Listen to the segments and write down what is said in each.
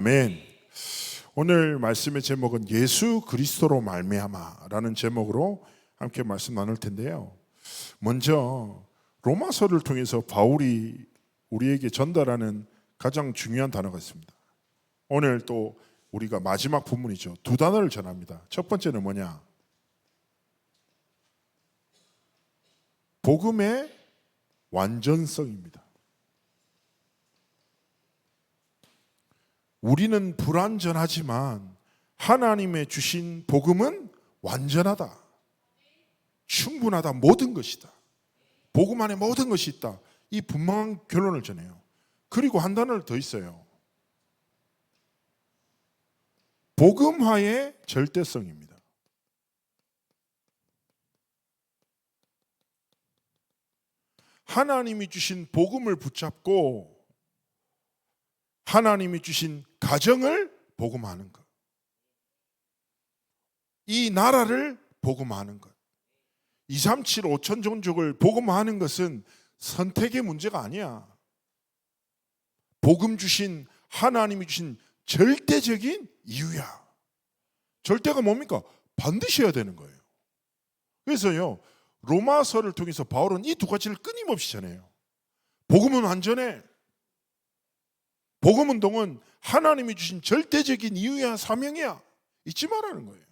아멘. 오늘 말씀의 제목은 예수 그리스도로 말미암아라는 제목으로 함께 말씀 나눌 텐데요. 먼저 로마서를 통해서 바울이 우리에게 전달하는 가장 중요한 단어가 있습니다. 오늘 또 우리가 마지막 부문이죠. 두 단어를 전합니다. 첫 번째는 뭐냐? 복음의 완전성입니다. 우리는 불완전하지만 하나님의 주신 복음은 완전하다, 충분하다, 모든 것이다. 복음 안에 모든 것이 있다. 이 분명한 결론을 전해요. 그리고 한 단어를 더 있어요. 복음화의 절대성입니다. 하나님이 주신 복음을 붙잡고 하나님이 주신 가정을 복음하는 것, 이 나라를 복음하는 것, 237 5천 종족을 복음하는 것은 선택의 문제가 아니야. 복음 주신 하나님이 주신 절대적인 이유야. 절대가 뭡니까? 반드시 해야 되는 거예요. 그래서요, 로마서를 통해서 바울은 이 두 가지를 끊임없이 전해요. 복음은 완전해. 복음 운동은 하나님이 주신 절대적인 이유야, 사명이야. 잊지 말라는 거예요.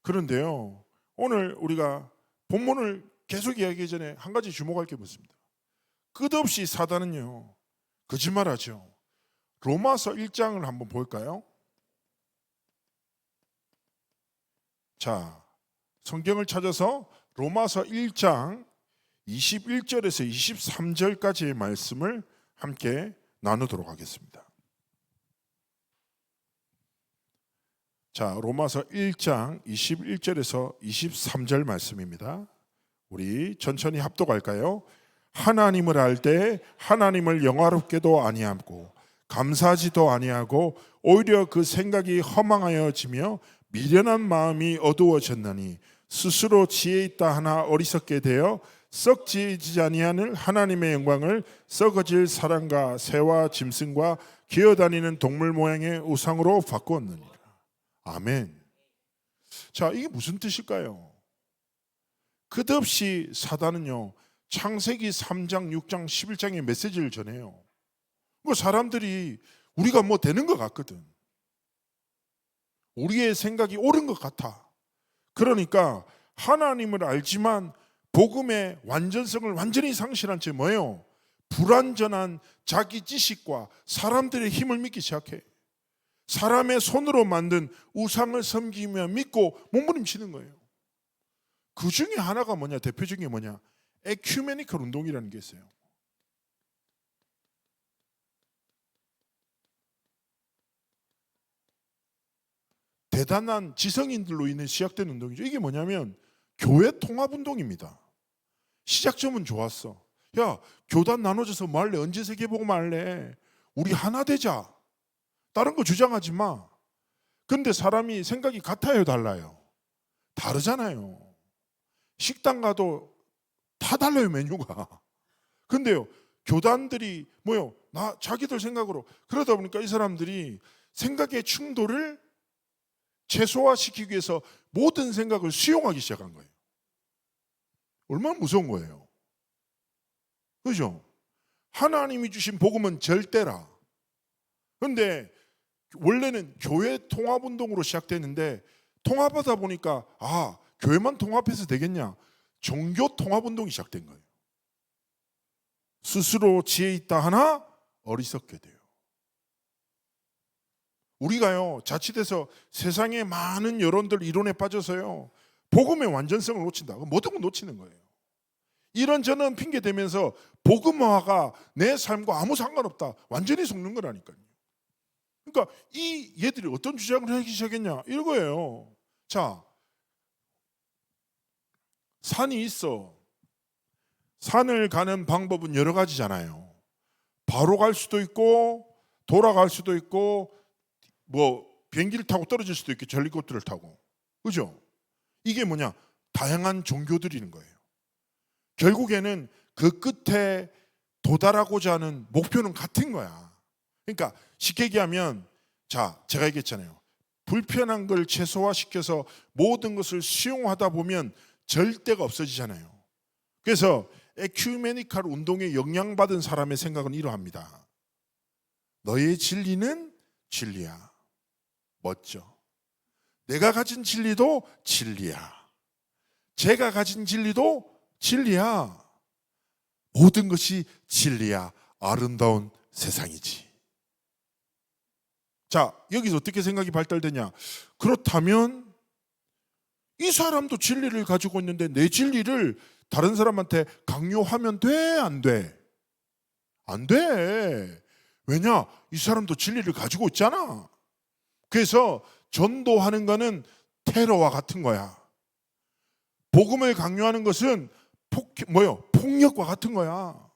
그런데요, 오늘 우리가 본문을 계속 이야기하기 전에 한 가지 주목할 게 있습니다. 끝없이 사단은요, 거짓말하죠. 로마서 1장을 한번 볼까요? 자, 성경을 찾아서 로마서 1장 21절에서 23절까지의 말씀을 함께 나누도록 하겠습니다. 자, 로마서 1장 21절에서 23절 말씀입니다. 우리 천천히 합독할까요? 하나님을 알 때 하나님을 영화롭게도 아니하고 감사하지도 아니하고 오히려 그 생각이 허망하여지며 미련한 마음이 어두워졌나니 스스로 지혜 있다 하나 어리석게 되어 썩지지 아니하는 하나님의 영광을 썩어질 사람과 새와 짐승과 기어다니는 동물 모양의 우상으로 바꾸었느니라. 아멘. 자, 이게 무슨 뜻일까요? 끝없이 사단은요, 창세기 3장, 6장, 11장의 메시지를 전해요. 뭐 사람들이 우리가 뭐 되는 것 같거든. 우리의 생각이 옳은 것 같아. 그러니까 하나님을 알지만 복음의 완전성을 완전히 상실한 채 뭐예요? 불완전한 자기 지식과 사람들의 힘을 믿기 시작해. 사람의 손으로 만든 우상을 섬기며 믿고 몸부림치는 거예요. 그 중에 하나가 뭐냐? 대표적인 게 뭐냐? 에큐메니컬 운동이라는 게 있어요. 대단한 지성인들로 인해 시작된 운동이죠. 이게 뭐냐면 교회 통합운동입니다. 시작점은 좋았어. 야, 교단 나눠져서 뭐 할래? 언제 세계복음 할래? 우리 하나 되자. 다른 거 주장하지 마. 근데 사람이 생각이 같아요, 달라요? 다르잖아요. 식당 가도 다 달라요, 메뉴가. 근데요, 교단들이 뭐요? 자기들 생각으로. 그러다 보니까 이 사람들이 생각의 충돌을 최소화시키기 위해서 모든 생각을 수용하기 시작한 거예요. 얼마나 무서운 거예요. 그죠? 하나님이 주신 복음은 절대라. 그런데 원래는 교회 통합운동으로 시작됐는데 통합하다 보니까 교회만 통합해서 되겠냐? 종교 통합운동이 시작된 거예요. 스스로 지혜 있다 하나 어리석게 돼요. 우리가요, 자칫해서 세상의 많은 여론들 이론에 빠져서요, 복음의 완전성을 놓친다. 모든 걸 놓치는 거예요. 이런저런 핑계 대면서 복음화가 내 삶과 아무 상관없다. 완전히 속는 거라니까요. 그러니까 이 얘들이 어떤 주장을 하기 시작했냐? 이거예요. 자, 산이 있어. 산을 가는 방법은 여러 가지잖아요. 바로 갈 수도 있고 돌아갈 수도 있고 뭐 비행기를 타고 떨어질 수도 있고 헬리콥터를 타고. 그죠? 이게 뭐냐? 다양한 종교들이는 거예요. 결국에는 그 끝에 도달하고자 하는 목표는 같은 거야. 그러니까 쉽게 얘기하면, 자, 제가 얘기했잖아요. 불편한 걸 최소화시켜서 모든 것을 수용하다 보면 절대가 없어지잖아요. 그래서 에큐메니칼 운동에 영향받은 사람의 생각은 이러합니다. 너의 진리는 진리야. 멋져. 내가 가진 진리도 진리야. 제가 가진 진리도 진리야. 모든 것이 진리야. 아름다운 세상이지. 자, 여기서 어떻게 생각이 발달되냐? 그렇다면 이 사람도 진리를 가지고 있는데 내 진리를 다른 사람한테 강요하면 돼? 안 돼? 안 돼. 왜냐? 이 사람도 진리를 가지고 있잖아. 그래서 전도하는 거는 테러와 같은 거야. 복음을 강요하는 것은 폭력과 같은 거야.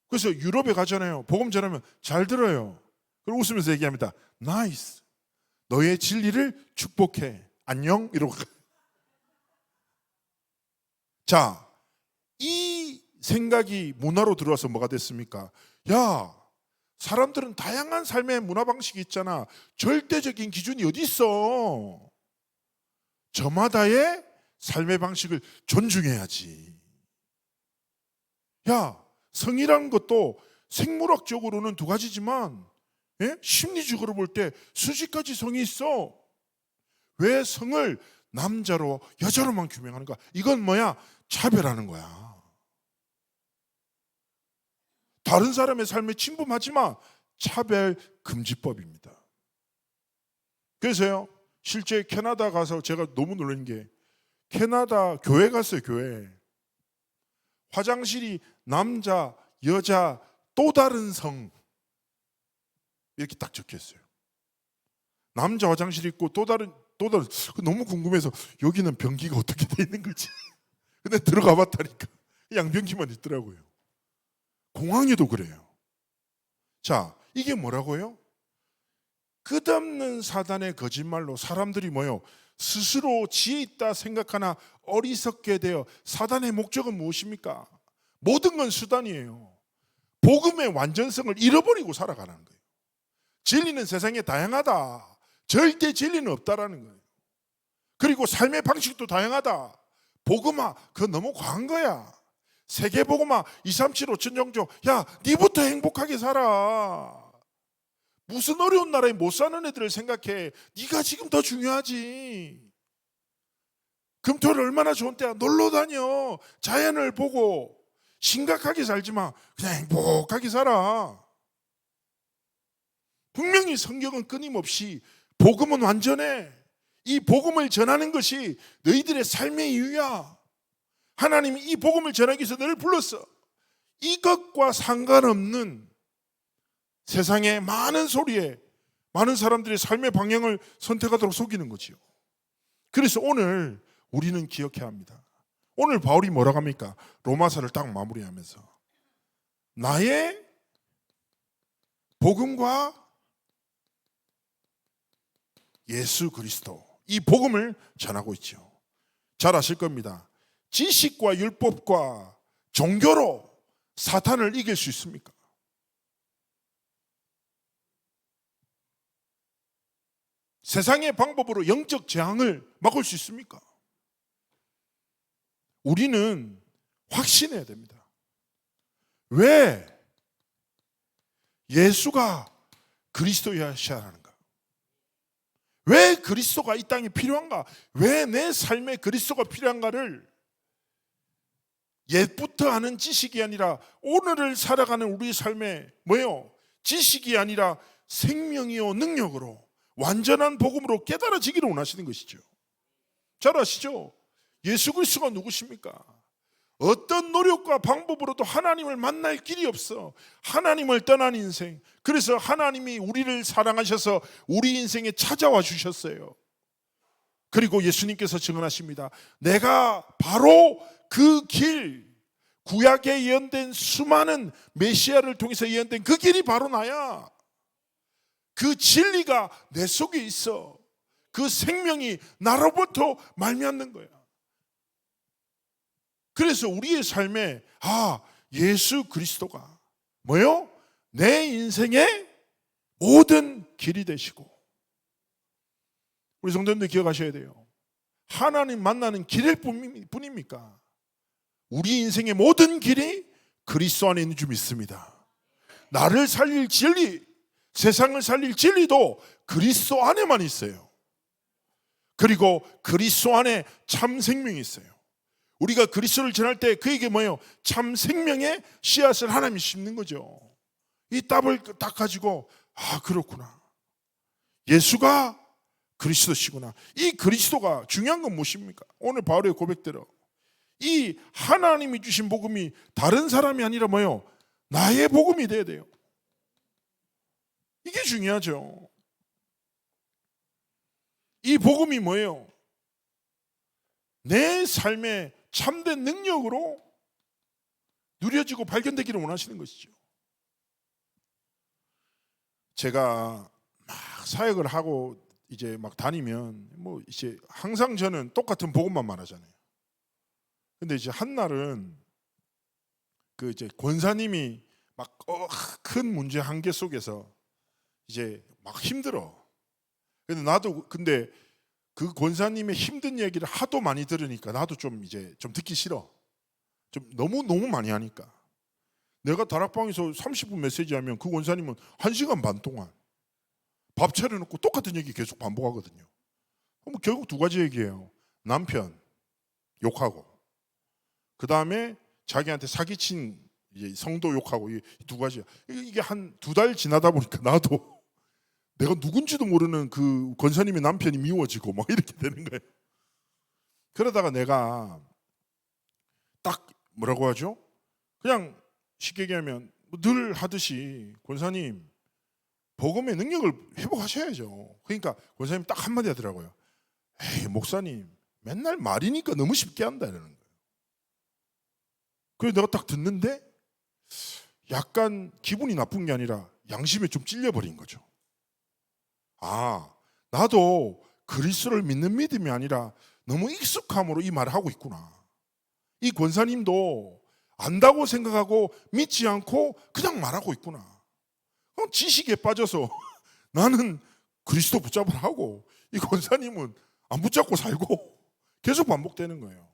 그래서 유럽에 가잖아요. 복음 전하면 잘 들어요. 그리고 웃으면서 얘기합니다. 나이스. 너의 진리를 축복해. 안녕. 이러고. 자, 이 생각이 문화로 들어와서 뭐가 됐습니까? 야, 사람들은 다양한 삶의 문화 방식이 있잖아. 절대적인 기준이 어디 있어? 저마다의 삶의 방식을 존중해야지. 야, 성이라는 것도 생물학적으로는 두 가지지만 심리적으로 볼 때 수십 가지 성이 있어. 왜 성을 남자로 여자로만 규명하는가? 이건 뭐야? 차별하는 거야. 다른 사람의 삶에 침범하지 마. 차별금지법입니다. 그래서요, 실제 캐나다 가서 제가 너무 놀란 게, 캐나다 교회 갔어요. 교회. 화장실이 남자, 여자, 또 다른 성 이렇게 딱 적혀있어요. 남자 화장실 있고 또 다른 너무 궁금해서 여기는 변기가 어떻게 돼 있는 거지? 근데 들어가 봤다니까 양변기만 있더라고요. 공항에도 그래요. 자, 이게 뭐라고요? 끝없는 사단의 거짓말로 사람들이 스스로 지혜 있다 생각하나 어리석게 되어. 사단의 목적은 무엇입니까? 모든 건 수단이에요. 복음의 완전성을 잃어버리고 살아가는 거예요. 진리는 세상에 다양하다. 절대 진리는 없다라는 거예요. 그리고 삶의 방식도 다양하다. 복음아, 그거 너무 과한 거야. 세계복음아, 237 5천 종족. 야, 니부터 행복하게 살아. 무슨 어려운 나라에 못 사는 애들을 생각해. 네가 지금 더 중요하지. 금토일 얼마나 좋은 때야. 놀러 다녀. 자연을 보고. 심각하게 살지 마. 그냥 행복하게 살아. 분명히 성경은 끊임없이 복음은 완전해. 이 복음을 전하는 것이 너희들의 삶의 이유야. 하나님이 이 복음을 전하기 위해서 너를 불렀어. 이것과 상관없는 세상의 많은 소리에 많은 사람들이 삶의 방향을 선택하도록 속이는 거지요. 그래서 오늘 우리는 기억해야 합니다. 오늘 바울이 뭐라고 합니까? 로마서를 딱 마무리하면서 나의 복음과 예수 그리스도, 이 복음을 전하고 있죠. 잘 아실 겁니다. 지식과 율법과 종교로 사탄을 이길 수 있습니까? 세상의 방법으로 영적 재앙을 막을 수 있습니까? 우리는 확신해야 됩니다. 왜 예수가 그리스도여야 하는가? 왜 그리스도가 이 땅에 필요한가? 왜 내 삶에 그리스도가 필요한가를 옛부터 아는 지식이 아니라 오늘을 살아가는 우리 삶에 지식이 아니라 생명이요 능력으로 완전한 복음으로 깨달아지기를 원하시는 것이죠. 잘 아시죠? 예수 그리스도가 누구십니까? 어떤 노력과 방법으로도 하나님을 만날 길이 없어. 하나님을 떠난 인생. 그래서 하나님이 우리를 사랑하셔서 우리 인생에 찾아와 주셨어요. 그리고 예수님께서 증언하십니다. 내가 바로 그 길, 구약에 예언된 수많은 메시아를 통해서 예언된 그 길이 바로 나야. 그 진리가 내 속에 있어. 그 생명이 나로부터 말미암는 거야. 예수 그리스도가 내 인생의 모든 길이 되시고, 우리 성도님들 기억하셔야 돼요. 하나님 만나는 길일 뿐입니까? 우리 인생의 모든 길이 그리스도 안에 있는 줄 믿습니다. 나를 살릴 진리, 세상을 살릴 진리도 그리스도 안에만 있어요. 그리고 그리스도 안에 참 생명이 있어요. 우리가 그리스도를 전할 때 그에게 뭐예요? 참 생명의 씨앗을 하나님이 심는 거죠. 이 답을 딱 가지고 그렇구나, 예수가 그리스도시구나. 이 그리스도가 중요한 건 무엇입니까? 오늘 바울의 고백대로 이 하나님이 주신 복음이 다른 사람이 아니라 뭐예요? 나의 복음이 돼야 돼요. 이게 중요하죠. 이 복음이 뭐예요? 내 삶의 참된 능력으로 누려지고 발견되기를 원하시는 것이죠. 제가 막 사역을 하고 이제 막 다니면 뭐 이제 항상 저는 똑같은 복음만 말하잖아요. 근데 이제 한 날은 그 이제 권사님이 막 큰 문제 한계 속에서 이제 막 힘들어. 근데 나도 근데 그 권사님의 힘든 얘기를 하도 많이 들으니까 나도 좀 이제 좀 듣기 싫어. 좀 너무 많이 하니까. 내가 다락방에서 30분 메시지하면 그 권사님은 1시간 반 동안 밥 차려놓고 똑같은 얘기 계속 반복하거든요. 뭐 결국 두 가지 얘기예요. 남편 욕하고, 그 다음에 자기한테 사기친 이제 성도 욕하고, 이 두 가지야. 이게 한 2달 지나다 보니까 나도 내가 누군지도 모르는 그 권사님의 남편이 미워지고 막 이렇게 되는 거예요. 그러다가 내가 딱 뭐라고 하죠? 그냥 쉽게 얘기하면 늘 하듯이 권사님 복음의 능력을 회복하셔야죠. 그러니까 권사님 딱 한마디 하더라고요. 에이 목사님 맨날 말이니까 너무 쉽게 한다 이러는 거예요. 그래서 내가 딱 듣는데 약간 기분이 나쁜 게 아니라 양심에 좀 찔려버린 거죠. 나도 그리스도를 믿는 믿음이 아니라 너무 익숙함으로 이 말을 하고 있구나. 이 권사님도 안다고 생각하고 믿지 않고 그냥 말하고 있구나. 지식에 빠져서 나는 그리스도 붙잡으라 하고 이 권사님은 안 붙잡고 살고 계속 반복되는 거예요.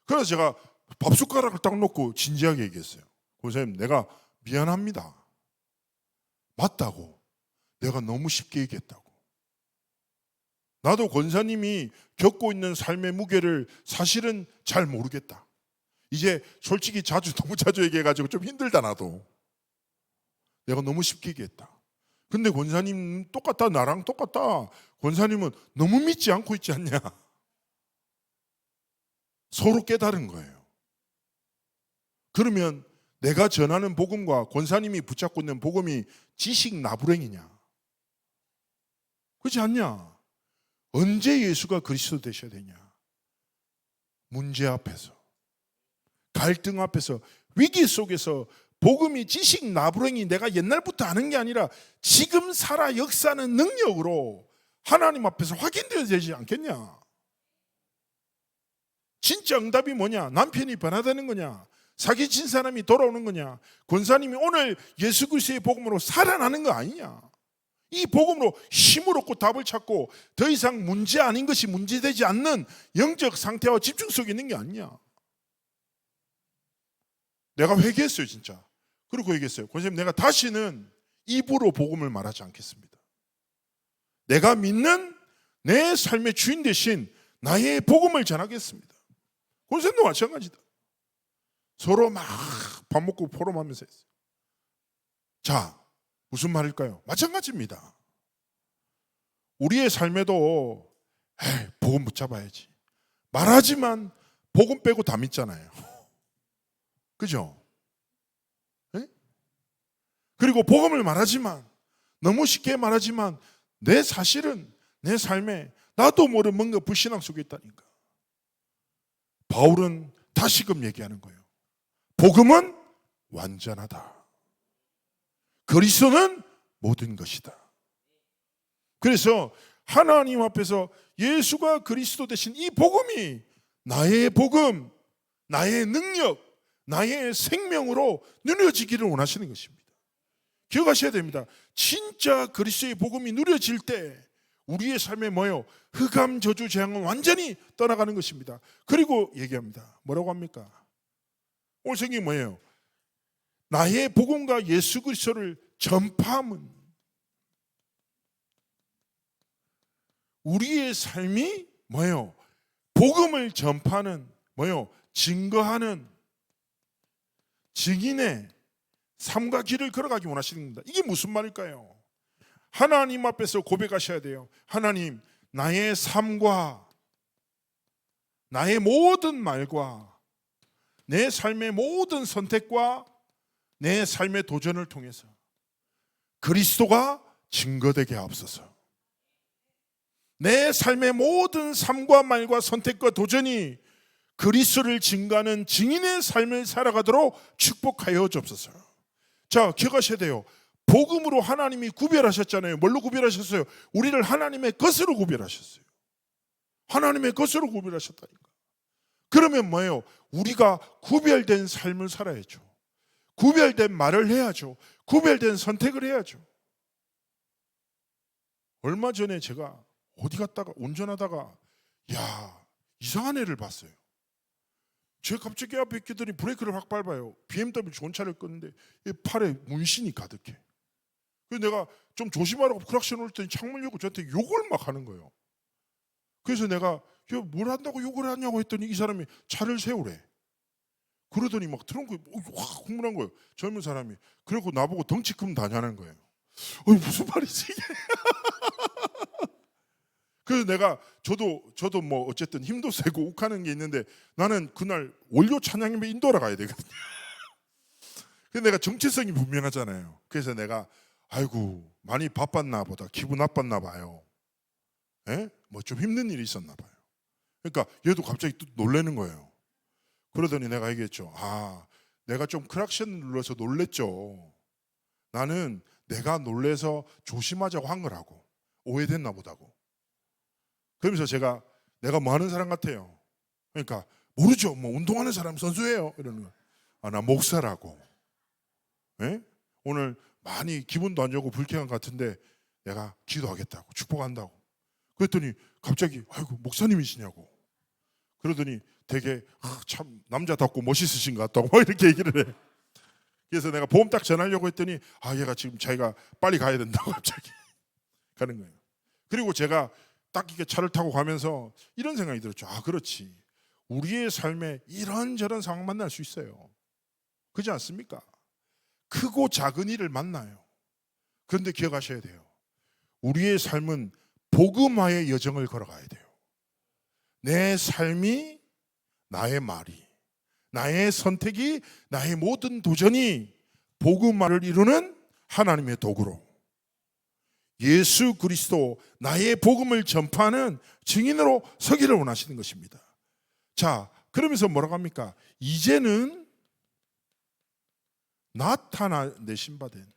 그래서 제가 밥숟가락을 딱 놓고 진지하게 얘기했어요. 권사님, 내가 미안합니다. 맞다고. 내가 너무 쉽게 얘기했다고. 나도 권사님이 겪고 있는 삶의 무게를 사실은 잘 모르겠다. 이제 솔직히 너무 자주 얘기해가지고 좀 힘들다 나도. 내가 너무 쉽게 얘기했다. 근데 권사님 똑같다, 나랑 똑같다. 권사님은 너무 믿지 않고 있지 않냐. 서로 깨달은 거예요. 그러면 내가 전하는 복음과 권사님이 붙잡고 있는 복음이 지식 나부랭이냐? 그렇지 않냐? 언제 예수가 그리스도 되셔야 되냐? 문제 앞에서, 갈등 앞에서, 위기 속에서 복음이 지식 나부랭이 내가 옛날부터 아는 게 아니라 지금 살아 역사하는 능력으로 하나님 앞에서 확인되어야 되지 않겠냐? 진짜 응답이 뭐냐? 남편이 변화되는 거냐? 사기친 사람이 돌아오는 거냐? 권사님이 오늘 예수 그리스도의 복음으로 살아나는 거 아니냐? 이 복음으로 힘을 얻고 답을 찾고 더 이상 문제 아닌 것이 문제되지 않는 영적 상태와 집중 속에 있는 게 아니냐? 내가 회개했어요 진짜. 그리고 얘기했어요. 권사님, 내가 다시는 입으로 복음을 말하지 않겠습니다. 내가 믿는 내 삶의 주인 대신 나의 복음을 전하겠습니다. 권사님도 마찬가지다. 서로 막 밥 먹고 포럼하면서 했어요. 자, 무슨 말일까요? 마찬가지입니다. 우리의 삶에도 복음 붙잡아야지. 말하지만 복음 빼고 다 믿잖아요. 그죠? 네? 그리고 복음을 말하지만, 너무 쉽게 말하지만 사실은 내 삶에 나도 모르는 뭔가 불신앙 속에 있다니까. 바울은 다시금 얘기하는 거예요. 복음은 완전하다. 그리스도는 모든 것이다. 그래서 하나님 앞에서 예수가 그리스도 되신 이 복음이 나의 복음, 나의 능력, 나의 생명으로 누려지기를 원하시는 것입니다. 기억하셔야 됩니다. 진짜 그리스도의 복음이 누려질 때 우리의 삶에 뭐예요? 흑암, 저주, 재앙은 완전히 떠나가는 것입니다. 그리고 얘기합니다. 뭐라고 합니까? 오늘 성경이 뭐예요? 나의 복음과 예수 그리스도를 전파함은 우리의 삶이 뭐예요? 복음을 전파하는 뭐예요? 증거하는 증인의 삶과 길을 걸어가기 원하시는 겁니다. 이게 무슨 말일까요? 하나님 앞에서 고백하셔야 돼요. 하나님, 나의 삶과 나의 모든 말과 내 삶의 모든 선택과 내 삶의 도전을 통해서 그리스도가 증거되게 하옵소서. 내 삶의 모든 삶과 말과 선택과 도전이 그리스도를 증거하는 증인의 삶을 살아가도록 축복하여 주옵소서. 자, 기억하셔야 돼요. 복음으로 하나님이 구별하셨잖아요. 뭘로 구별하셨어요? 우리를 하나님의 것으로 구별하셨어요. 하나님의 것으로 구별하셨다니까. 그러면 뭐예요? 우리가 구별된 삶을 살아야죠. 구별된 말을 해야죠. 구별된 선택을 해야죠. 얼마 전에 제가 어디 갔다가 운전하다가 이상한 애를 봤어요. 제가 갑자기 앞에 있더니 브레이크를 확 밟아요. BMW 좋은 차를 끄는데 팔에 문신이 가득해. 그래서 내가 좀 조심하라고 크락션 올렸더니 창문 열고 저한테 욕을 막 하는 거예요. 그래서 내가 뭘 한다고 욕을 하냐고 했더니 이 사람이 차를 세우래. 그러더니 막 트렁크에 확 흥분한 거예요. 젊은 사람이. 그리고 나보고 덩치 크면 다냐는 거예요. 무슨 말이지 이게? 그래서 내가 저도 뭐 어쨌든 힘도 세고 욱하는 게 있는데 나는 그날 원료 찬양이면 인도하러 가야 되거든요. 그래서 내가 정체성이 분명하잖아요. 그래서 내가 아이고 많이 바빴나 보다, 기분 나빴나 봐요. 뭐 좀 힘든 일이 있었나 봐요. 그러니까 얘도 갑자기 또 놀라는 거예요. 그러더니 내가 얘기했죠. 내가 좀 크락션 눌러서 놀랬죠. 나는 내가 놀래서 조심하자고 한 거라고. 오해됐나 보다고. 그러면서 내가 뭐 하는 사람 같아요. 그러니까 모르죠. 뭐 운동하는 사람 선수예요. 이러는 거. 나 목사라고. 오늘 많이 기분도 안 좋고 불쾌한 것 같은데 내가 기도하겠다고 축복한다고. 그랬더니 갑자기 아이고 목사님이시냐고. 그러더니 되게 참 남자답고 멋있으신 것 같다고 막 이렇게 얘기를 해. 그래서 내가 보험 딱 전하려고 했더니 얘가 지금 자기가 빨리 가야 된다고 갑자기 가는 거예요. 그리고 제가 딱 이렇게 차를 타고 가면서 이런 생각이 들었죠. 그렇지. 우리의 삶에 이런저런 상황 만날 수 있어요. 그렇지 않습니까? 크고 작은 일을 만나요. 그런데 기억하셔야 돼요. 우리의 삶은 복음화의 여정을 걸어가야 돼요. 내 삶이, 나의 말이, 나의 선택이, 나의 모든 도전이 복음화를 이루는 하나님의 도구로 예수 그리스도 나의 복음을 전파하는 증인으로 서기를 원하시는 것입니다. 자, 그러면서 뭐라고 합니까? 이제는 나타내신 바 된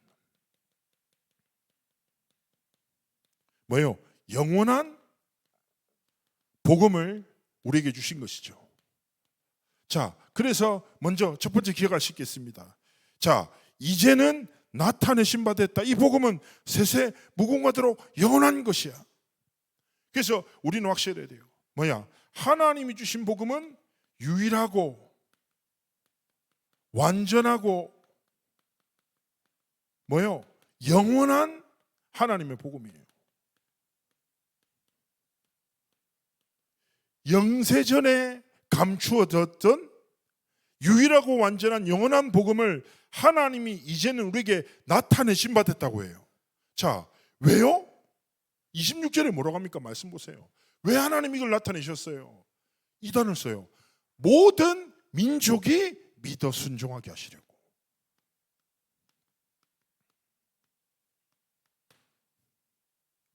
뭐예요? 영원한 복음을 우리에게 주신 것이죠. 자, 그래서 먼저 첫 번째 기억할 수 있겠습니다. 자, 이제는 나타내신 바 됐다. 이 복음은 세세 무궁하도록 영원한 것이야. 그래서 우리는 확실해야 돼요. 하나님이 주신 복음은 유일하고 완전하고 영원한 하나님의 복음이에요. 영세전에 감추어졌던 유일하고 완전한 영원한 복음을 하나님이 이제는 우리에게 나타내신 바 됐다고 해요. 자, 왜요? 26절에 뭐라고 합니까? 말씀 보세요. 왜 하나님이 이걸 나타내셨어요? 이 단어를 써요. 모든 민족이 믿어 순종하게 하시려고.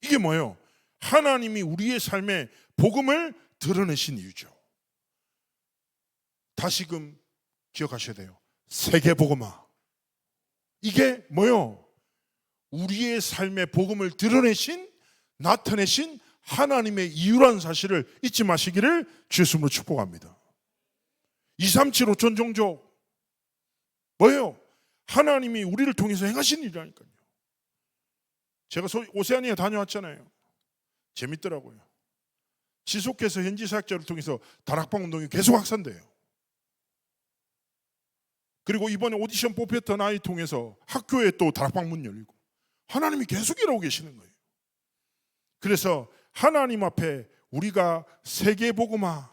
이게 뭐예요? 하나님이 우리의 삶에 복음을 드러내신 이유죠. 다시금 기억하셔야 돼요. 세계복음화. 이게 뭐요? 우리의 삶의 복음을 드러내신, 나타내신 하나님의 이유라는 사실을 잊지 마시기를 주의 이름으로 축복합니다. 237 5천 종족 뭐예요? 하나님이 우리를 통해서 행하신 일이라니까요. 제가 오세아니아 다녀왔잖아요. 재밌더라고요. 지속해서 현지 사역자를 통해서 다락방 운동이 계속 확산돼요. 그리고 이번에 오디션 뽑혔던 아이 통해서 학교에 또 다락방 문 열리고 하나님이 계속 일하고 계시는 거예요. 그래서 하나님 앞에 우리가 세계복음화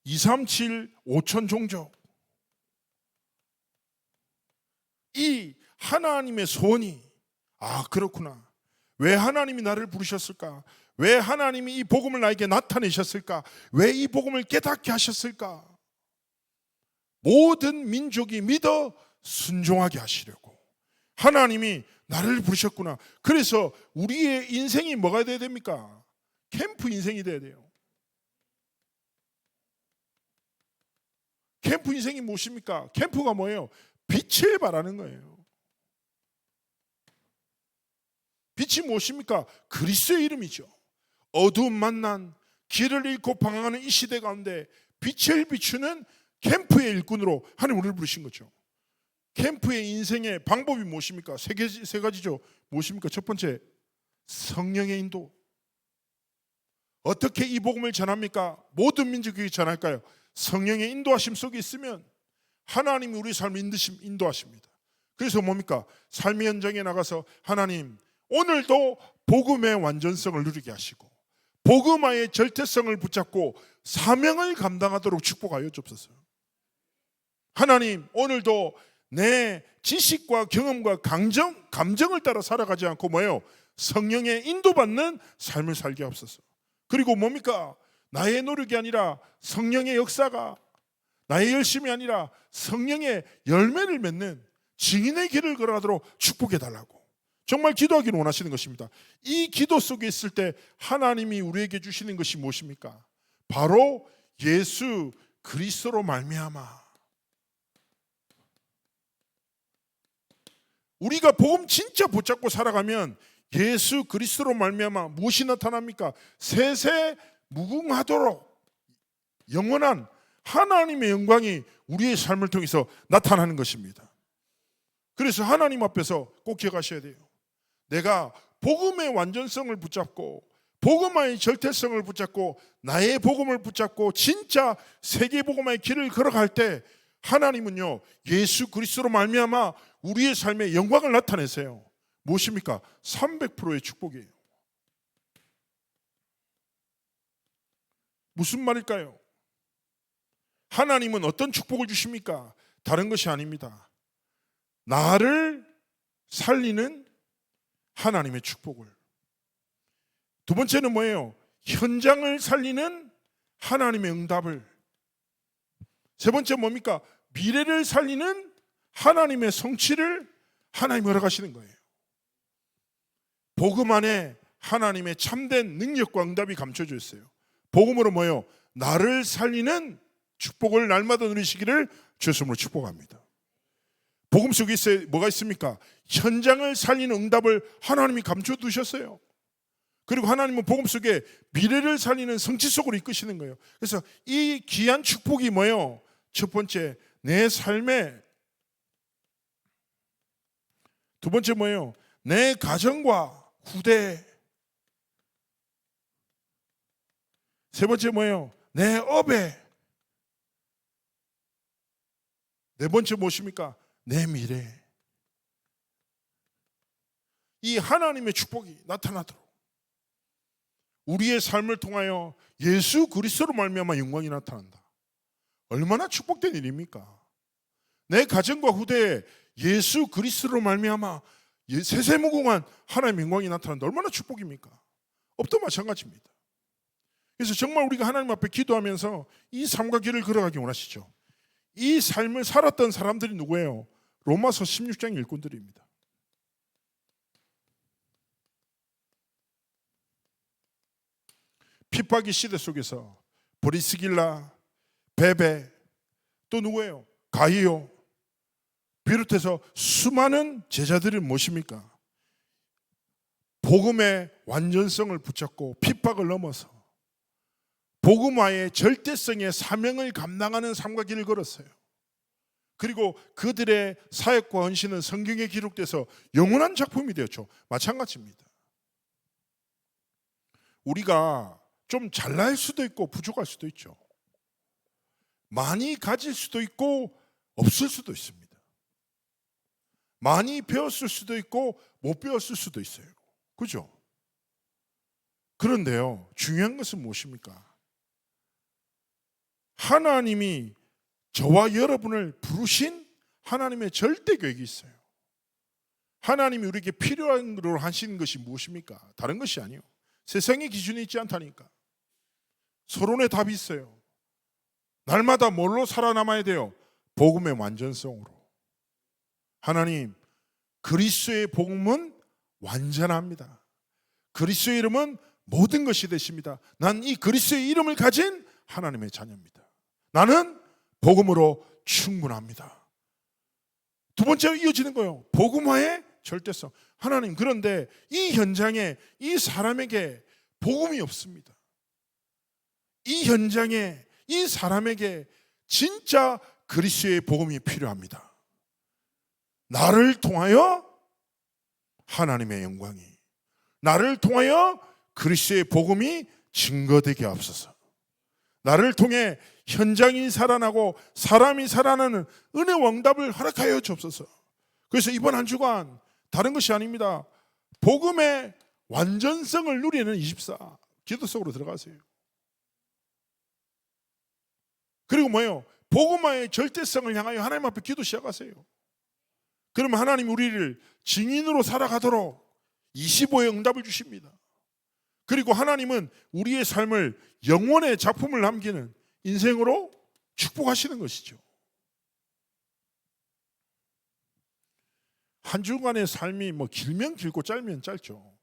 237 5천 종족, 이 하나님의 소원이 그렇구나. 왜 하나님이 나를 부르셨을까? 왜 하나님이 이 복음을 나에게 나타내셨을까? 왜 이 복음을 깨닫게 하셨을까? 모든 민족이 믿어 순종하게 하시려고 하나님이 나를 부르셨구나. 그래서 우리의 인생이 뭐가 돼야 됩니까? 캠프 인생이 돼야 돼요. 캠프 인생이 무엇입니까? 캠프가 뭐예요? 빛을 발하는 거예요. 빛이 무엇입니까? 그리스도의 이름이죠. 어두움 만난 길을 잃고 방황하는 이 시대 가운데 빛을 비추는 캠프의 일꾼으로 하나님 우리를 부르신 거죠. 캠프의 인생의 방법이 무엇입니까? 세 가지죠. 무엇입니까? 첫 번째, 성령의 인도. 어떻게 이 복음을 전합니까? 모든 민족에게 전할까요? 성령의 인도하심 속에 있으면 하나님이 우리 삶을 인도하십니다. 그래서 뭡니까? 삶의 현장에 나가서 하나님 오늘도 복음의 완전성을 누리게 하시고 복음화의 절대성을 붙잡고 사명을 감당하도록 축복하여 주옵소서. 하나님 오늘도 내 지식과 경험과 감정을 따라 살아가지 않고 뭐예요? 성령의 인도받는 삶을 살게 하옵소서. 그리고 뭡니까? 나의 노력이 아니라 성령의 역사가, 나의 열심이 아니라 성령의 열매를 맺는 증인의 길을 걸어가도록 축복해 달라고 정말 기도하기를 원하시는 것입니다. 이 기도 속에 있을 때 하나님이 우리에게 주시는 것이 무엇입니까? 바로 예수 그리스도로 말미암아 우리가 복음 진짜 붙잡고 살아가면 예수 그리스도로 말미암아 무엇이 나타납니까? 세세 무궁하도록 영원한 하나님의 영광이 우리의 삶을 통해서 나타나는 것입니다. 그래서 하나님 앞에서 꼭 기억하셔야 돼요. 내가 복음의 완전성을 붙잡고 복음화의 절대성을 붙잡고 나의 복음을 붙잡고 진짜 세계 복음화의 길을 걸어갈 때 하나님은요 예수 그리스도로 말미암아 우리의 삶에 영광을 나타내세요. 무엇입니까? 300%의 축복이에요. 무슨 말일까요? 하나님은 어떤 축복을 주십니까? 다른 것이 아닙니다. 나를 살리는 하나님의 축복을. 두 번째는 뭐예요? 현장을 살리는 하나님의 응답을. 세 번째 뭡니까? 미래를 살리는 하나님의 성취를 하나님이 허락하시는 거예요. 복음 안에 하나님의 참된 능력과 응답이 감춰져 있어요. 복음으로 뭐예요? 나를 살리는 축복을 날마다 누리시기를 주님으로 축복합니다. 복음 속에 뭐가 있습니까? 현장을 살리는 응답을 하나님이 감춰 두셨어요. 그리고 하나님은 복음 속에 미래를 살리는 성취 속으로 이끄시는 거예요. 그래서 이 귀한 축복이 뭐예요? 첫 번째, 내 삶에. 두 번째 뭐예요? 내 가정과 후대. 세 번째 뭐예요? 내 업에. 네 번째 무엇입니까? 내 미래. 이 하나님의 축복이 나타나도록 우리의 삶을 통하여 예수 그리스도로 말미암아 영광이 나타난다. 얼마나 축복된 일입니까? 내 가정과 후대에 예수 그리스도로 말미암아 세세무궁한 하나님의 영광이 나타난다. 얼마나 축복입니까? 업도 마찬가지입니다. 그래서 정말 우리가 하나님 앞에 기도하면서 이 삶과 길을 걸어가기 원하시죠. 이 삶을 살았던 사람들이 누구예요? 로마서 16장 일꾼들입니다. 핍박의 시대 속에서 브리스길라, 베베, 또 누구예요? 가이오 비롯해서 수많은 제자들이 무엇입니까? 복음의 완전성을 붙잡고 핍박을 넘어서 복음화의 절대성의 사명을 감당하는 삶과 길을 걸었어요. 그리고 그들의 사역과 헌신은 성경에 기록돼서 영원한 작품이 되었죠. 마찬가지입니다. 우리가 좀 잘날 수도 있고 부족할 수도 있죠. 많이 가질 수도 있고 없을 수도 있습니다. 많이 배웠을 수도 있고 못 배웠을 수도 있어요. 그죠? 그런데요, 중요한 것은 무엇입니까? 하나님이 저와 여러분을 부르신 하나님의 절대 계획이 있어요. 하나님이 우리에게 필요한 걸로 하시는 것이 무엇입니까? 다른 것이 아니에요. 세상의 기준이 있지 않다니까. 서론에 답이 있어요. 날마다 뭘로 살아남아야 돼요? 복음의 완전성으로. 하나님, 그리스도의 복음은 완전합니다. 그리스도의 이름은 모든 것이 되십니다. 난 이 그리스도의 이름을 가진 하나님의 자녀입니다. 나는 복음으로 충분합니다. 두 번째로 이어지는 거예요. 복음화의 절대성. 하나님, 그런데 이 현장에 이 사람에게 복음이 없습니다. 이 현장에 이 사람에게 진짜 그리스도의 복음이 필요합니다. 나를 통하여 하나님의 영광이, 나를 통하여 그리스도의 복음이 증거되게 하옵소서. 나를 통해 현장이 살아나고 사람이 살아나는 은혜 왕답을 허락하여 주옵소서. 그래서 이번 한 주간 다른 것이 아닙니다. 복음의 완전성을 누리는 24 기도 속으로 들어가세요. 그리고 뭐예요? 복음화의 절대성을 향하여 하나님 앞에 기도 시작하세요. 그러면 하나님이 우리를 증인으로 살아가도록 25의 응답을 주십니다. 그리고 하나님은 우리의 삶을 영원의 작품을 남기는 인생으로 축복하시는 것이죠. 한 주간의 삶이 뭐 길면 길고 짧으면 짧죠.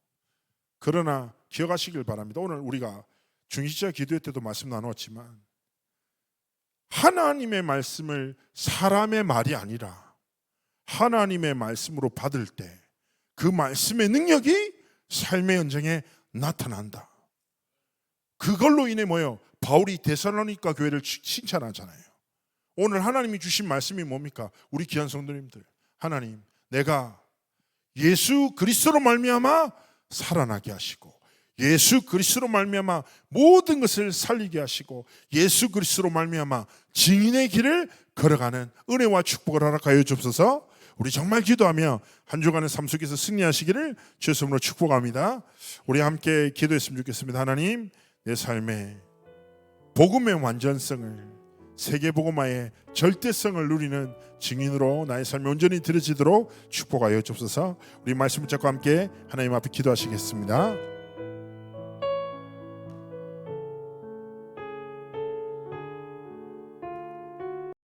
그러나 기억하시길 바랍니다. 오늘 우리가 중시자 기도회 때도 말씀 나누었지만 하나님의 말씀을 사람의 말이 아니라 하나님의 말씀으로 받을 때 그 말씀의 능력이 삶의 현장에 나타난다. 그걸로 인해 뭐예요? 바울이 데살로니가 교회를 칭찬하잖아요. 오늘 하나님이 주신 말씀이 뭡니까? 우리 귀한 성도님들, 하나님, 내가 예수 그리스도로 말미암아 살아나게 하시고 예수 그리스도로 말미암아 모든 것을 살리게 하시고 예수 그리스도로 말미암아 증인의 길을 걸어가는 은혜와 축복을 허락하여 주옵소서. 우리 정말 기도하며 한 주간의 삶 속에서 승리하시기를 주의 이름으로 축복합니다. 우리 함께 기도했으면 좋겠습니다. 하나님, 내 삶에 복음의 완전성을, 세계복음화의 절대성을 누리는 증인으로 나의 삶이 온전히 드려지도록 축복하여 주옵소서. 우리 말씀 붙잡고 함께 하나님 앞에 기도하시겠습니다.